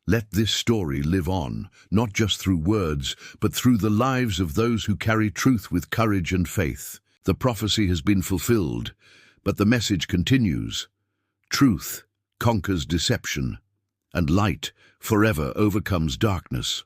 Let this story live on, not just through words, but through the lives of those who carry truth with courage and faith. The prophecy has been fulfilled, but the message continues. Truth conquers deception, and light forever overcomes darkness.